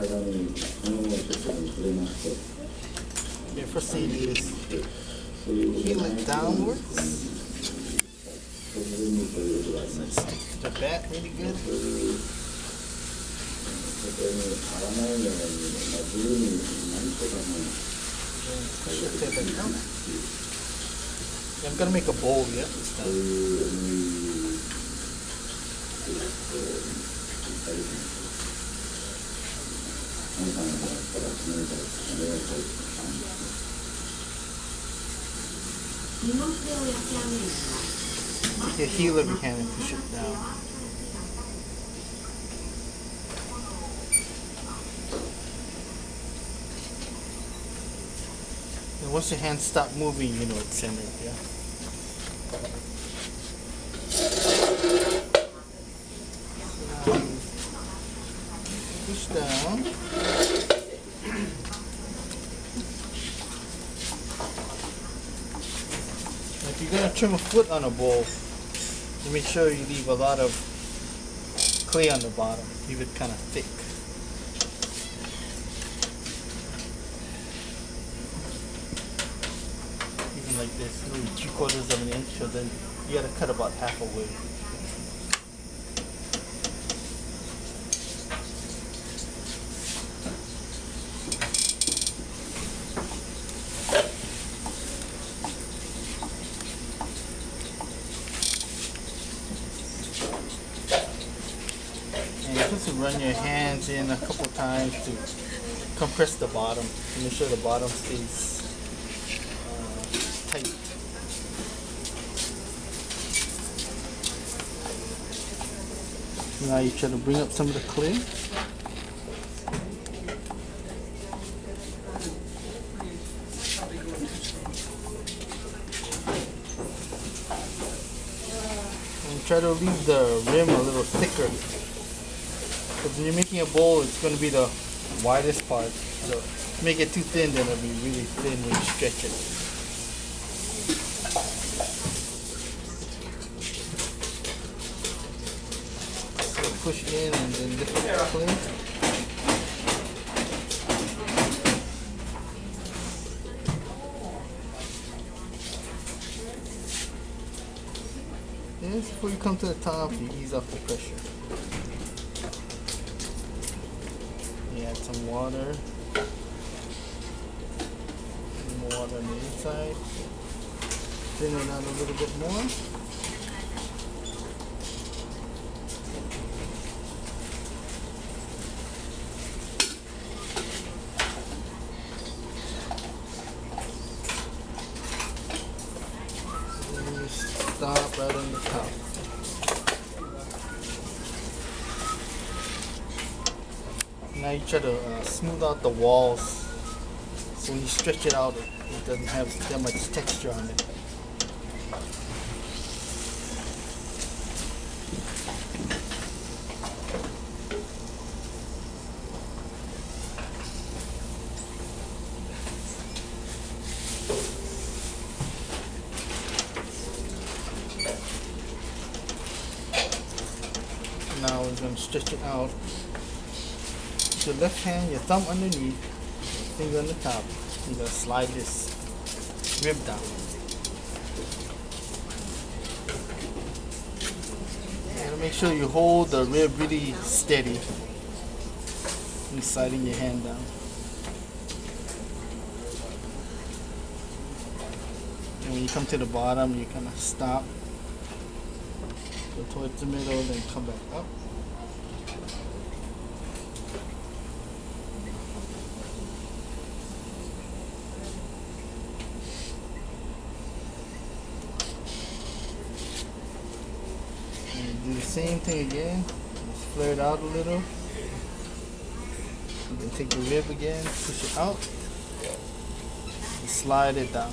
Okay, first thing you do is heel it downwards. So it sticks to the bat really good. Push your tail back down. I'm gonna make a bowl here this time. Take your heel of your hand and push it down. And once your hands stop moving, you know it's centered, yeah? Push down. If you're going to trim a foot on a bowl, you make sure you leave a lot of clay on the bottom. Leave it kind of thick. Even like this, maybe 3/4 of an inch, so then you got to cut about half away. To run your hands in a couple times to compress the bottom to make sure the bottom stays tight. Now you try to bring up some of the clay. And try to leave the rim a little thicker. Because when you're making a bowl, it's going to be the widest part. So if you make it too thin, then it'll be really thin when you stretch it. So push in and then lift it clean. And before you come to the top, you ease off the pressure. Add some water. More water on the inside. Thin it out a little bit more. And you stop right on the top. Now you try to smooth out the walls, so when you stretch it out, it doesn't have that much texture on it. Now we're going to stretch it out. Your left hand, your thumb underneath, finger on the top. You're going to slide this rib down. You got to make sure you hold the rib really steady and sliding your hand down. And when you come to the bottom, you kind of stop, go towards the middle, then come back up. Do the same thing again. Just flare it out a little. You can take the rib again, push it out, and slide it down.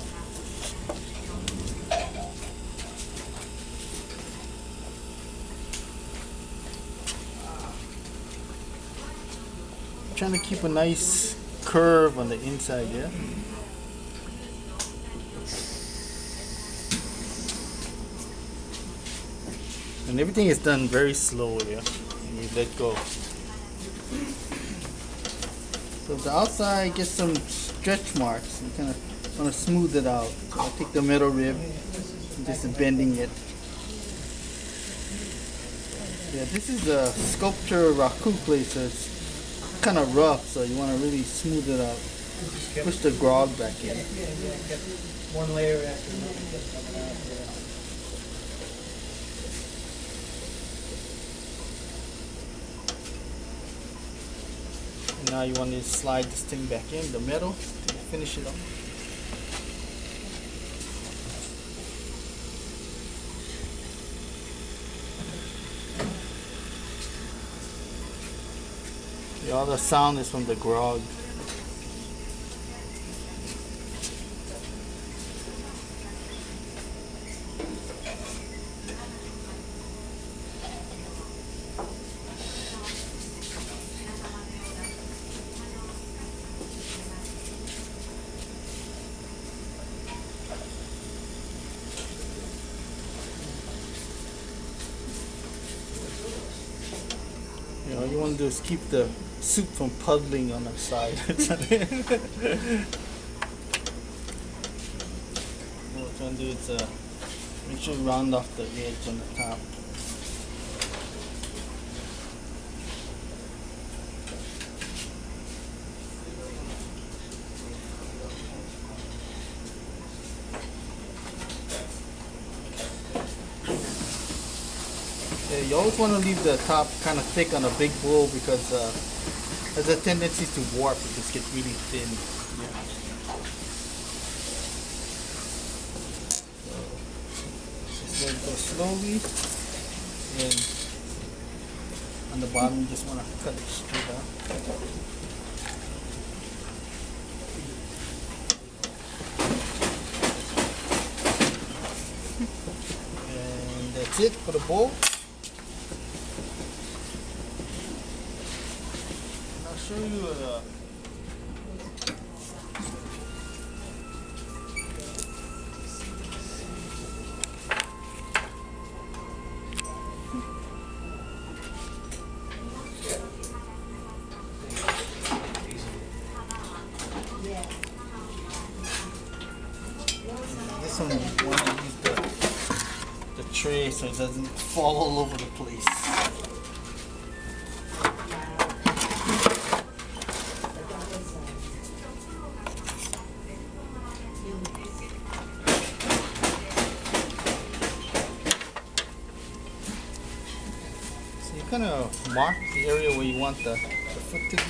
I'm trying to keep a nice curve on the inside, yeah? And everything is done very slow, yeah? And you let go. So the outside gets some stretch marks. You kind of want to smooth it out. So I take the middle rib, and just bending it. Yeah, this is a sculpture raku plate, so it's kind of rough. So you want to really smooth it out. Push the grog back in. One layer after another. Now you want to slide this thing back in the middle to finish it off. Yeah, all the sound is from the grog. You know, all you want to do is keep the soup from puddling on the side. What I'm trying to do is make sure you round off the edge on the top. You always want to leave the top kind of thick on a big bowl because there's a tendency to warp. It just gets really thin. Yeah. Just let it go slowly. And on the bottom, you just want to cut it straight out. And that's it for the bowl. Show you this one, you want to use the tray so it doesn't fall all over the place. Kind of mark the area where you want the foot to be.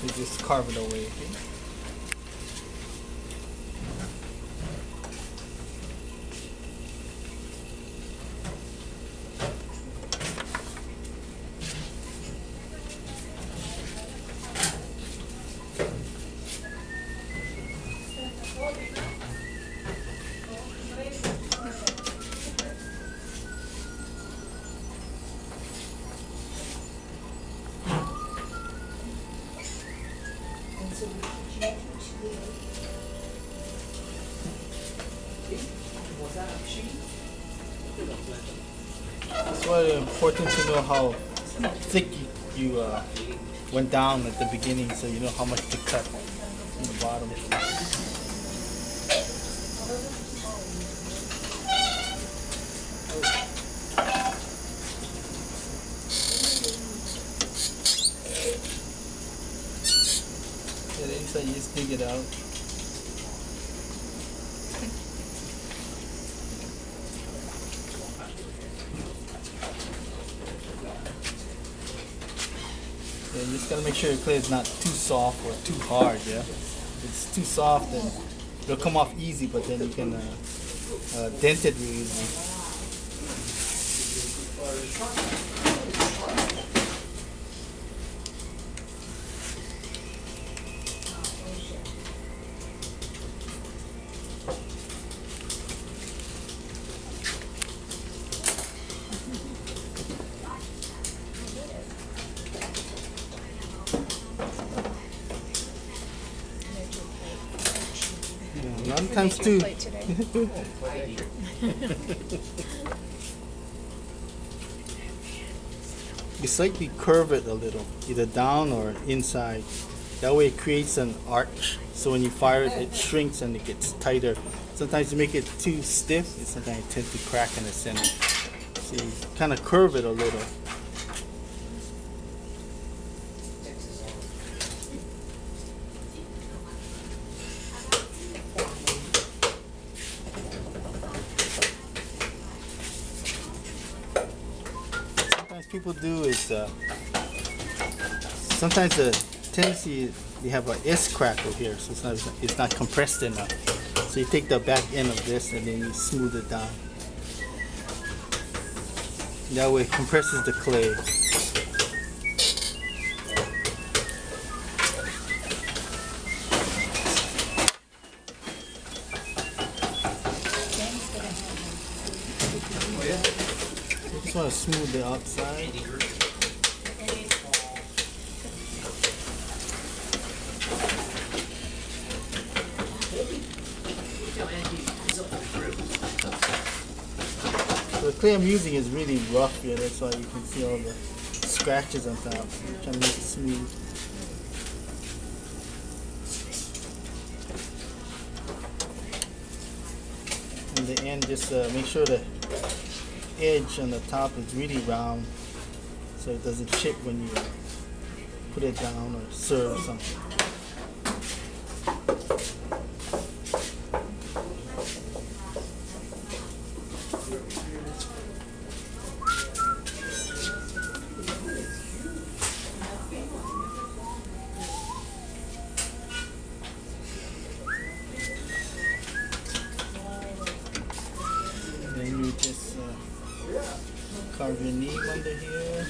You just carve it away. Okay? It's very important to know how thick you went down at the beginning, so you know how much to cut from the bottom. Yeah, the inside you just dig it out. Yeah, you just gotta make sure your clay is not too soft or too hard, yeah? If it's too soft, then it'll come off easy, but then you can dent it really easily. A lot of times too, You slightly curve it a little, either down or inside. That way it creates an arch. So when you fire it, it shrinks and it gets tighter. Sometimes you make it too stiff, and sometimes it tends to crack in the center. So you kind of curve it a little. Sometimes people do is, sometimes the tendency you have a S crackle here, so it's not compressed enough. So you take the back end of this and then you smooth it down. That way it compresses the clay. You just want to smooth the outside. The clay I'm using is really rough here, that's why you can see all the scratches on top. I'm trying to make it smooth. In the end, just make sure the edge on the top is really round so it doesn't chip when you put it down or serve something. Then you just carve your name under here.